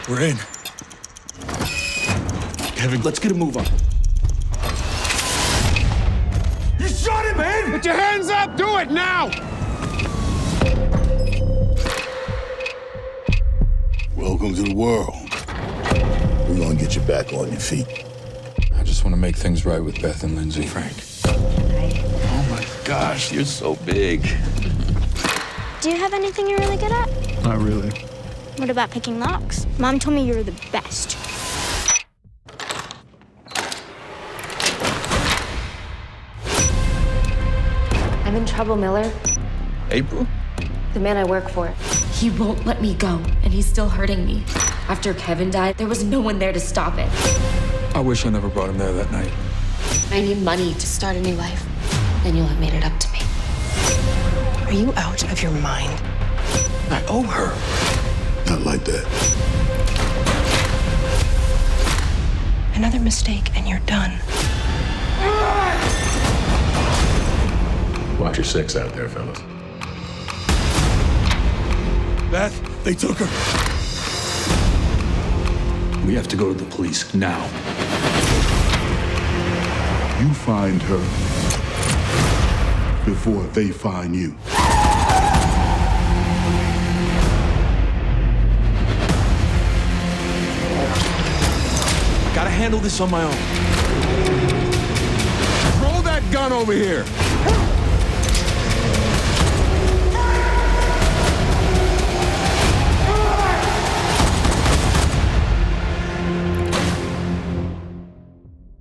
We're in. Kevin, let's get a move on. You shot him, man! Put your hands up! Do it now! Welcome to the world. We're gonna get you back on your feet. I just want to make things right with Beth and Lindsay. Frank. Oh my gosh, you're so big. Do you have anything you're really good at? Not really. What about picking locks? Mom told me you were the best. I'm in trouble, Miller. April? The man I work for. He won't let me go, and he's still hurting me. After Kevin died, there was no one there to stop it. I wish I never brought him there that night. I need money to start a new life. Then you'll have made it up to me. Are you out of your mind? I owe her. Not like that. Another mistake and you're done. Watch your six out there, fellas. Beth, they took her. We have to go to the police now. You find her before they find you. I gotta handle this on my own. Roll that gun over here!